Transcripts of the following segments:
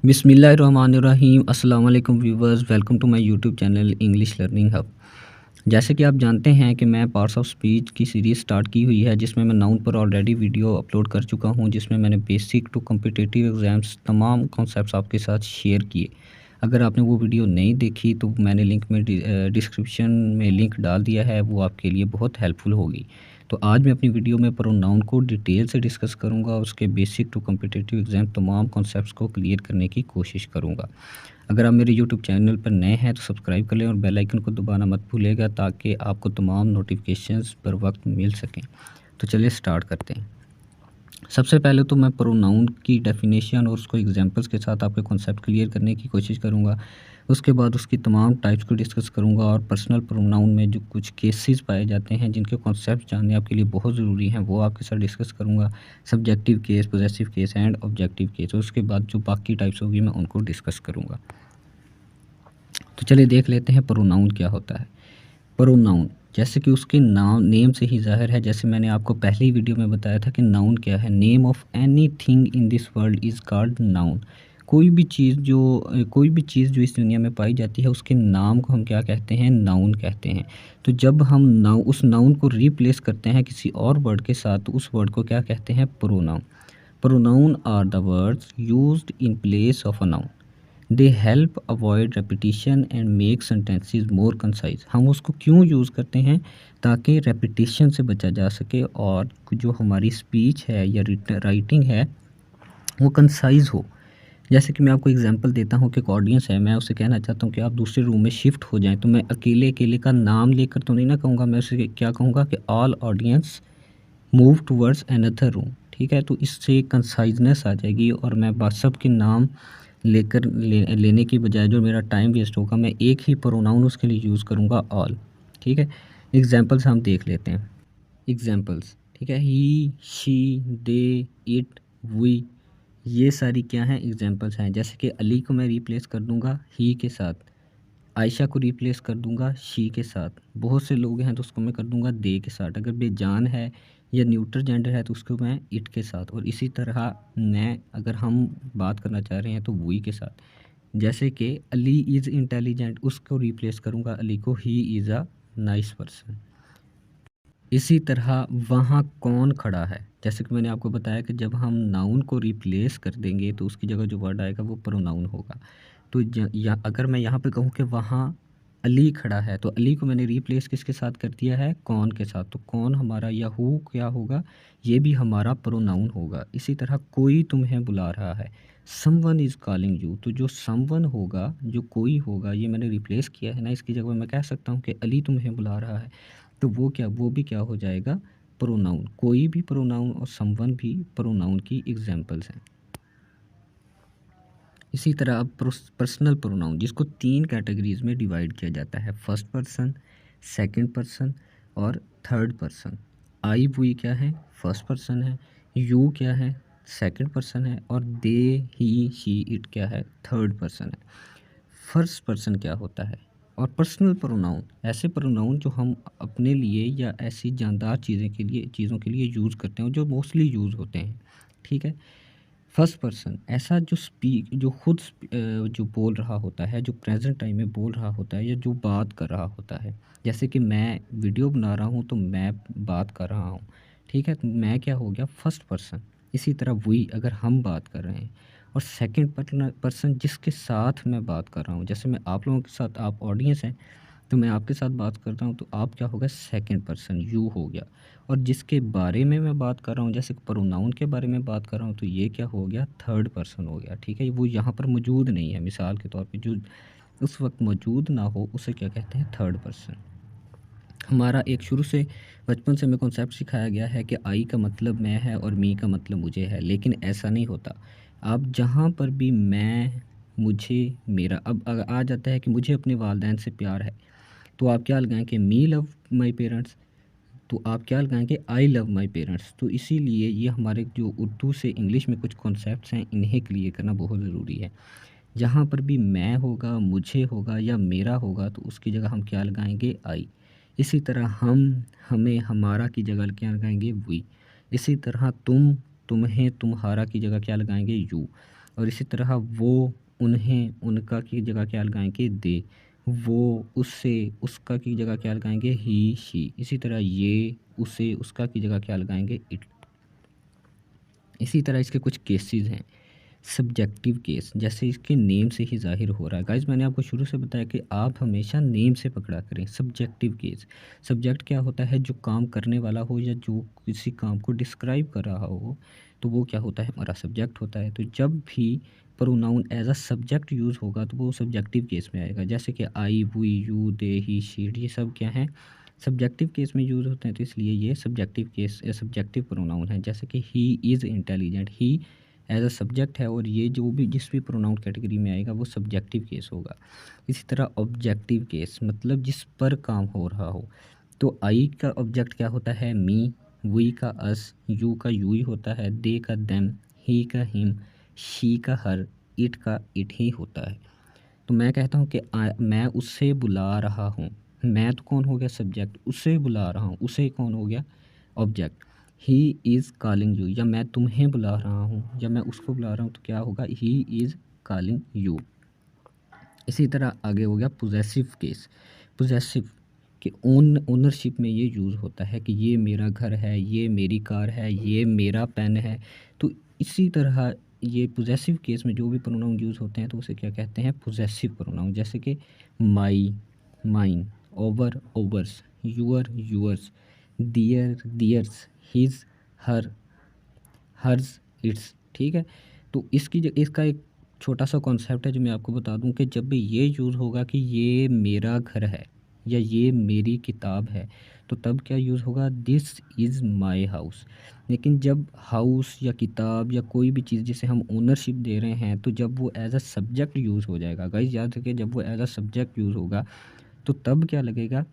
बिस्मिल्लाहिर्रहमानिर्रहीम अस्सलाम वालेकुम viewers, welcome to my YouTube channel English learning hub. जैसे कि आप जानते हैं कि मैं पार्ट्स ऑफ स्पीच की सीरीज़ स्टार्ट की हुई है, जिसमें मैं नाउन पर ऑलरेडी वीडियो अपलोड कर चुका हूं, जिसमें मैंने बेसिक टू कॉम्पिटिटिव एग्ज़ाम्स तमाम कॉन्सेप्ट्स आपके साथ शेयर किए। अगर आपने वो वीडियो नहीं देखी तो मैंने लिंक में डिस्क्रिप्शन में लिंक डाल दिया है, वो आपके लिए बहुत हेल्पफुल होगी। तो आज मैं अपनी वीडियो में प्रोनाउन को डिटेल से डिस्कस करूंगा, उसके बेसिक टू कॉम्पिटिटिव एग्ज़ाम तमाम कॉन्सेप्ट्स को क्लियर करने की कोशिश करूंगा। अगर आप मेरे यूट्यूब चैनल पर नए हैं तो सब्सक्राइब कर लें और बेल आइकन को दबाना मत भूलिएगा, ताकि आपको तमाम नोटिफिकेशंस बर वक्त मिल सकें। तो चलिए स्टार्ट करते हैं। सबसे पहले तो मैं प्रोनाउन की डेफिनेशन और उसको एग्जांपल्स के साथ आपके कॉन्सेप्ट क्लियर करने की कोशिश करूंगा। उसके बाद उसकी तमाम टाइप्स को डिस्कस करूंगा और पर्सनल प्रोनाउन में जो कुछ केसेस पाए जाते हैं जिनके कॉन्सेप्ट जानने आपके लिए बहुत ज़रूरी हैं, वो आपके साथ डिस्कस करूंगा। Subjective case, possessive case and objective case. उसके बाद जो बाकी टाइप्स होगी मैं उनको डिस्कस करूँगा। तो चलिए देख लेते हैं प्रोनाउन क्या होता है। प्रोनाउन जैसे कि उसके नाम नेम से ही ज़ाहिर है, जैसे मैंने आपको पहली वीडियो में बताया था कि नाउन क्या है। Name of anything in this world is called noun. कोई भी चीज़ जो इस दुनिया में पाई जाती है, उसके नाम को हम क्या कहते हैं? नाउन कहते हैं। तो जब हम उस नाउन को रिप्लेस करते हैं किसी और वर्ड के साथ, तो उस वर्ड को क्या कहते हैं? Pronoun. Pronoun are the words used in place of a noun. They help avoid repetition and make sentences more concise. हम उसको क्यों यूज़ करते हैं? ताकि रेपिटिशन से बचा जा सके और जो हमारी स्पीच है या राइटिंग है वो कंसाइज हो। जैसे कि मैं आपको एग्जांपल देता हूँ कि एक ऑडियंस है, मैं उससे कहना चाहता हूँ कि आप दूसरे रूम में शिफ्ट हो जाएं, तो मैं अकेले अकेले का नाम लेकर तो नहीं ना कहूँगा, मैं उसे क्या कहूँगा कि all audience move towards another room. ठीक है, तो इससे कंसाइजनेस आ जाएगी और मैं बस सब के नाम लेने की बजाय जो मेरा टाइम वेस्ट होगा, मैं एक ही प्रोनाउन उसके लिए यूज़ करूँगा, ऑल। ठीक है, एग्जांपल्स हम देख लेते हैं। एग्जांपल्स, ठीक है, ही, शी, दे, इट, वी, ये सारी क्या हैं? एग्जांपल्स हैं। जैसे कि अली को मैं रिप्लेस कर दूंगा ही के साथ, आयशा को रिप्लेस कर दूंगा शी के साथ, बहुत से लोग हैं तो उसको मैं कर दूंगा दे के साथ, अगर बेजान है या न्यूट्रल जेंडर है तो उसको मैं इट के साथ, और इसी तरह मैं अगर हम बात करना चाह रहे हैं तो वी के साथ। जैसे कि अली इज़ इंटेलिजेंट, उसको रिप्लेस करूंगा अली को ही इज़ अ नाइस पर्सन। इसी तरह वहाँ कौन खड़ा है, जैसे कि मैंने आपको बताया कि जब हम नाउन को रिप्लेस कर देंगे तो उसकी जगह जो वर्ड आएगा वो प्रोनाउन होगा। तो या अगर मैं यहाँ पे कहूँ कि वहाँ अली खड़ा है, तो अली को मैंने रिप्लेस किसके साथ कर दिया है? कौन के साथ। तो कौन हमारा या हु क्या होगा? ये भी हमारा प्रोनाउन होगा। इसी तरह कोई तुम्हें बुला रहा है, समवन इज़ कॉलिंग यू, तो जो समवन होगा, जो कोई होगा, ये मैंने रिप्लेस किया है ना, इसकी जगह मैं कह सकता हूँ कि अली तुम्हें बुला रहा है। तो वो भी क्या हो जाएगा? प्रोनाउन। कोई भी प्रोनाउन और समवन भी प्रोनाउन की एग्जांपल्स हैं। इसी तरह अब पर्सनल प्रोनाउन, जिसको 3 कैटेगरीज़ में डिवाइड किया जाता है, फर्स्ट पर्सन, सेकंड पर्सन और थर्ड पर्सन। आई वी क्या है? फर्स्ट पर्सन है। यू क्या है? सेकंड पर्सन है। और दे, ही, शी, इट क्या है? थर्ड पर्सन है। फर्स्ट पर्सन क्या होता है? और पर्सनल प्रोनाउन ऐसे प्रोनाउन जो हम अपने लिए या ऐसी जानदार चीज़ों के लिए यूज़ करते हैं, जो मोस्टली यूज़ होते हैं। ठीक है, फर्स्ट पर्सन ऐसा जो खुद जो बोल रहा होता है, जो प्रेजेंट टाइम में बोल रहा होता है या जो बात कर रहा होता है। जैसे कि मैं वीडियो बना रहा हूँ तो मैं बात कर रहा हूँ। ठीक है, तो मैं क्या हो गया? First person. इसी तरह वी अगर हम बात कर रहे हैं, और सेकंड पर्सन जिसके साथ मैं बात कर रहा हूँ, जैसे मैं आप लोगों के साथ, आप ऑडियंस हैं तो मैं आपके साथ बात करता हूँ, तो आप क्या होगा? सेकंड पर्सन, यू हो गया। और जिसके बारे में मैं बात कर रहा हूँ, जैसे प्रोनाउन के बारे में बात कर रहा हूँ, तो ये क्या हो गया? थर्ड पर्सन हो गया। ठीक है, वो यहाँ पर मौजूद नहीं है, मिसाल के तौर पे जो उस वक्त मौजूद ना हो उसे क्या कहते हैं? Third person. हमारा एक शुरू से बचपन से हमें कॉन्सेप्ट सिखाया गया है कि आई का मतलब मैं है और मी का मतलब मुझे है, लेकिन ऐसा नहीं होता। आप जहाँ पर भी मैं, मुझे, मेरा, अब आ जाता है कि मुझे अपने वालिदैन से प्यार है, तो आप क्या लगाएंगे? मी लव माई पेरेंट्स। तो आप क्या लगाएंगे? I love my parents. तो इसीलिए ये हमारे जो उर्दू से इंग्लिश में कुछ कॉन्सेप्ट्स हैं, इन्हें क्लियर करना बहुत ज़रूरी है। जहाँ पर भी मैं होगा, मुझे होगा या मेरा होगा, तो उसकी जगह हम क्या लगाएंगे? आई। इसी तरह हम, हमें, हमारा की जगह क्या लगाएंगे? वी। इसी तरह तुम, तुम्हें, तुम्हारा की जगह क्या लगाएंगे? यू। और इसी तरह वो, उन्हें, उनका की जगह क्या लगाएंगे? दे। वो, उससे, उसका की जगह क्या लगाएंगे? ही, शी। इसी तरह ये, उसे, उसका की जगह क्या लगाएंगे? इट। इसी तरह इसके कुछ केसेस हैं। सब्जेक्टिव केस, जैसे इसके नेम से ही ज़ाहिर हो रहा है। गाइस मैंने आपको शुरू से बताया कि आप हमेशा नेम से पकड़ा करें। सब्जेक्टिव केस, सब्जेक्ट क्या होता है? जो काम करने वाला हो या जो किसी काम को डिस्क्राइब कर रहा हो, तो वो क्या होता है? हमारा सब्जेक्ट होता है। तो जब भी pronoun as a subject use होगा तो वो सब्जेक्टिव केस में आएगा। जैसे कि I, we, you, they, he, she, ये सब क्या हैं? सब्जेक्टिव केस में यूज़ होते हैं, तो इसलिए ये सब्जेक्टिव केस, सब्जेक्टिव प्रोनाउन है। जैसे कि he is intelligent, he as a subject है, और ये जो भी जिस भी प्रोनाउन कैटेगरी में आएगा वो सब्जेक्टिव केस होगा। इसी तरह ऑब्जेक्टिव केस, मतलब जिस पर काम हो रहा हो। तो आई का ऑब्जेक्ट क्या होता है? मी। वी का अस, यू का यू ही होता है, दे का देम, ही का हिम, शी का हर, इट का इट ही होता है। तो मैं कहता हूँ कि मैं उससे बुला रहा हूँ। मैं तो कौन हो गया? सब्जेक्ट। उससे बुला रहा हूँ, उसे कौन हो गया? Object. He is calling you, या मैं तुम्हें बुला रहा हूँ, या मैं उसको बुला रहा हूँ, तो क्या होगा? He is calling you. इसी तरह आगे हो गया पोजेसिव केस। पोजेसिव कि ओनरशिप में ये यूज़ होता है कि ये मेरा घर है, ये मेरी कार है, ये मेरा पेन है। तो इसी तरह ये पोजेसिव केस में जो भी प्रोनाउन यूज़ होते हैं तो उसे क्या कहते हैं? Possessive pronoun. जैसे कि my, mine, our, ours, your, yours, their, theirs, his, her, hers, its. ठीक है। तो इसका एक छोटा सा कॉन्सेप्ट है जो मैं आपको बता दूं कि जब भी ये यूज़ होगा कि ये मेरा घर है या ये मेरी किताब है, तो तब क्या यूज़ होगा? This is my house. लेकिन जब हाउस या किताब या कोई भी चीज़ जिसे हम ओनरशिप दे रहे हैं, तो जब वो एज अ सब्जेक्ट यूज़ हो जाएगा, गाइस याद रखिए, जब वो एज अ सब्जेक्ट यूज़ होगा तो तब क्या लगेगा?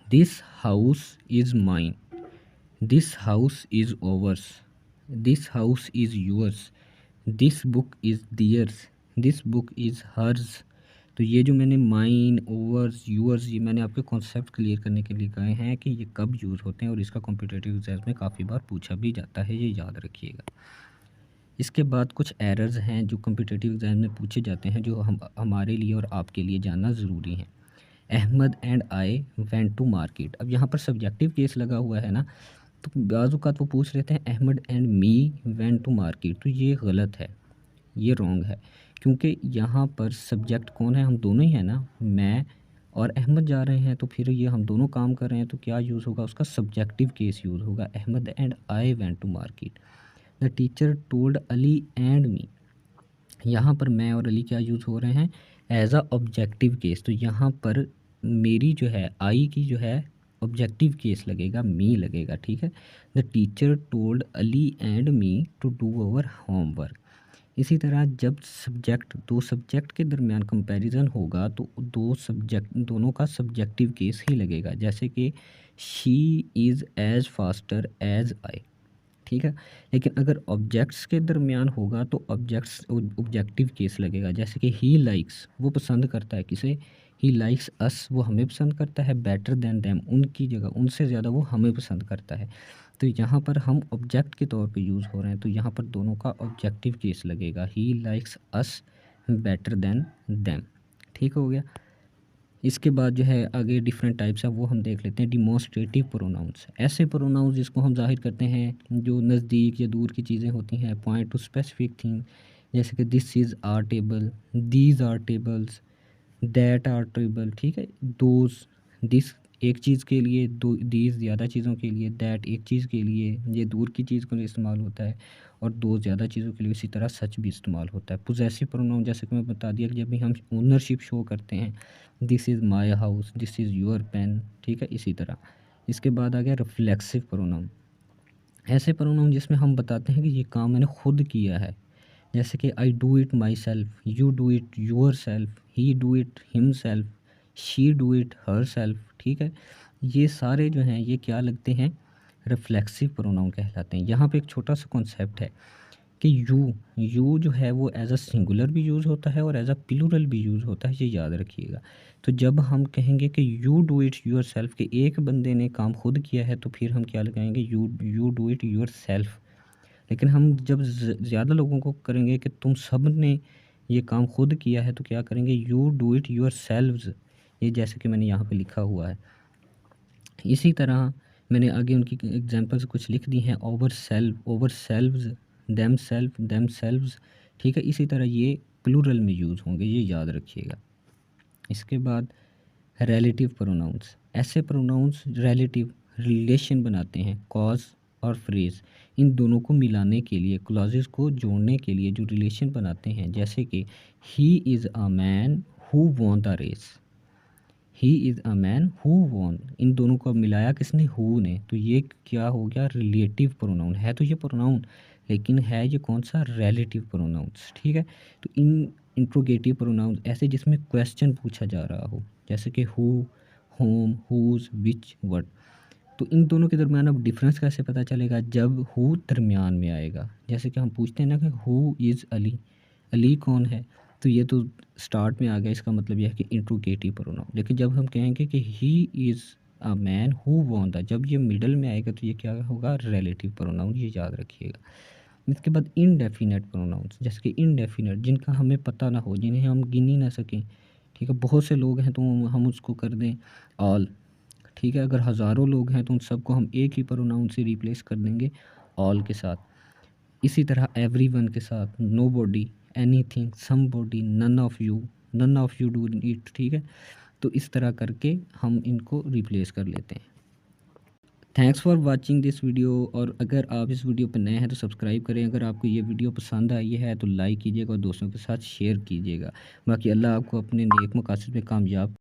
This house is mine, this house is ours, this house is yours, this book is theirs, this book is hers. तो ये जो मैंने माइन, ओवर्स, यूअर्स, ये मैंने आपके कॉन्सेप्ट क्लियर करने के लिए कहे हैं कि ये कब यूज़ होते हैं, और इसका कॉम्पिटिटिव एग्जाम में काफ़ी बार पूछा भी जाता है, ये याद रखिएगा। इसके बाद कुछ एरर्स हैं जो कॉम्पिटिटिव एग्जाम में पूछे जाते हैं, जो हमारे लिए और आपके लिए जानना ज़रूरी है। Ahmed and I went to market. अब यहाँ पर सब्जेक्टिव केस लगा हुआ है ना, तो बाज़-औक़ात वो पूछ लेते हैं Ahmed and me went to market, तो ये गलत है, ये रॉन्ग है। क्योंकि यहाँ पर सब्जेक्ट कौन है? हम दोनों ही हैं ना, मैं और अहमद जा रहे हैं, तो फिर ये हम दोनों काम कर रहे हैं, तो क्या यूज़ होगा? उसका सब्जेक्टिव केस यूज़ होगा। Ahmed and I went to market. The teacher told Ali and me. यहाँ पर मैं और अली क्या यूज़ हो रहे हैं? As a objective case. तो यहाँ पर मेरी जो है, आई की जो है, ऑब्जेक्टिव केस लगेगा, मी लगेगा। ठीक है। The teacher told Ali and me to do our homework. इसी तरह जब दो सब्जेक्ट के दरमियान कंपैरिजन होगा तो दोनों का सब्जेक्टिव केस ही लगेगा। जैसे कि she is as faster as I. ठीक है। लेकिन अगर ऑब्जेक्ट्स के दरमियान होगा तो ऑब्जेक्टिव केस लगेगा। जैसे कि ही लाइक्स, वो पसंद करता है किसे? ही लाइक्स अस, वो हमें पसंद करता है। बेटर देन देम, उनकी जगह, उनसे ज़्यादा वो हमें पसंद करता है। तो यहाँ पर हम ऑब्जेक्ट के तौर पे यूज़ हो रहे हैं, तो यहाँ पर दोनों का ऑब्जेक्टिव केस लगेगा। He likes us better than them. ठीक हो गया। इसके बाद जो है आगे डिफरेंट टाइप्स है वो हम देख लेते हैं। डिमॉन्स्ट्रेटिव प्रोनाउंस, ऐसे प्रोनाउंस जिसको हम ज़ाहिर करते हैं जो नज़दीक या दूर की चीज़ें होती हैं। पॉइंट टू स्पेसिफिक थिंग, जैसे कि this is are table, these are tables, that are table. ठीक है। दोज, दिस एक चीज़ के लिए, दो दीज ज़्यादा चीज़ों के लिए, दैट एक चीज़ के लिए, ये दूर की चीज़ के लिए इस्तेमाल होता है, और दो ज़्यादा चीज़ों के लिए। इसी तरह सच भी इस्तेमाल होता है। पोजेसिव प्रोनाउन जैसे कि मैं बता दिया कि जब भी हम ओनरशिप शो करते हैं, this is my house, this is your pen. ठीक है। इसी तरह इसके बाद आ गया रिफ्लेक्सिव प्रोनाउन। ऐसे प्रोनाउन जिसमें हम बताते हैं कि ये काम मैंने खुद किया है। जैसे कि I do it my self, you do it your self, he do it him self, she do it her self. ठीक है। ये सारे जो हैं ये क्या लगते हैं? रिफ्लेक्सिव प्रोनाउन कहलाते हैं। यहाँ पे एक छोटा सा कॉन्सेप्ट है कि यू जो है वो एज अ सिंगुलर भी यूज़ होता है और एज अ प्लूरल भी यूज़ होता है, ये याद रखिएगा। तो जब हम कहेंगे कि you do it your self, कि एक बंदे ने काम खुद किया है, तो फिर हम क्या लगाएंगे? You do it your self. लेकिन हम जब ज़्यादा लोगों को करेंगे कि तुम सब ने ये काम खुद किया है, तो क्या करेंगे, यू डू इट योरसेल्व्स, ये जैसे कि मैंने यहाँ पे लिखा हुआ है। इसी तरह मैंने आगे उनकी एग्जांपल्स कुछ लिख दी हैं, ओवरसेल्व्स, देमसेल्व्स, ठीक है। इसी तरह ये प्लूरल में यूज़ होंगे, ये याद रखिएगा। इसके बाद रिलेटिव प्रोनाउंस, ऐसे प्रोनाउंस रिलेटिव रिलेशन बनाते हैं, कॉज और फ्रेज, इन दोनों को मिलाने के लिए, क्लॉजेस को जोड़ने के लिए जो रिलेशन बनाते हैं, जैसे कि he is a man who won the race, he is a man who won, इन दोनों को अब मिलाया किसने, हु ने, तो ये क्या हो गया, रिलेटिव प्रोनाउन है। तो ये प्रोनाउन, लेकिन है ये कौन सा, रिलेटिव प्रोनाउंस, ठीक है। तो इन इंट्रोगेटिव प्रोनाउन ऐसे जिसमें क्वेश्चन पूछा जा रहा हो, जैसे कि who, whom, whose, which, what, तो इन दोनों के दरमियान अब डिफरेंस कैसे पता चलेगा, जब हु दरमियान में आएगा। जैसे कि हम पूछते हैं ना कि हु इज़ अली, अली कौन है, तो ये तो स्टार्ट में आ गया, इसका मतलब यह है कि इंट्रोगेटिव प्रोनाउन। लेकिन जब हम कहेंगे कि he is a man who won the, जब ये मिडल में आएगा तो ये क्या होगा, रिलेटिव प्रोनाउन, ये याद रखिएगा। इसके बाद इनडेफिनेट प्रोनाउंस, जैसे कि इनडेफिनेट, जिनका हमें पता ना हो, जिन्हें हम गिन ही ना सकें, ठीक है। बहुत से लोग हैं तो हम उसको कर दें ऑल, ठीक है। अगर हज़ारों लोग हैं तो उन सबको हम एक ही प्रोनाउन से रिप्लेस कर देंगे, ऑल के साथ। इसी तरह एवरीवन के साथ nobody, anything, somebody, none of you do it, ठीक है। तो इस तरह करके हम इनको रिप्लेस कर लेते हैं। Thanks for watching this video, और अगर आप इस वीडियो पर नए हैं तो सब्सक्राइब करें। अगर आपको ये वीडियो पसंद आई है तो लाइक कीजिएगा और दोस्तों के साथ शेयर कीजिएगा। बाकी अल्लाह आपको अपने नेक मकासद में कामयाब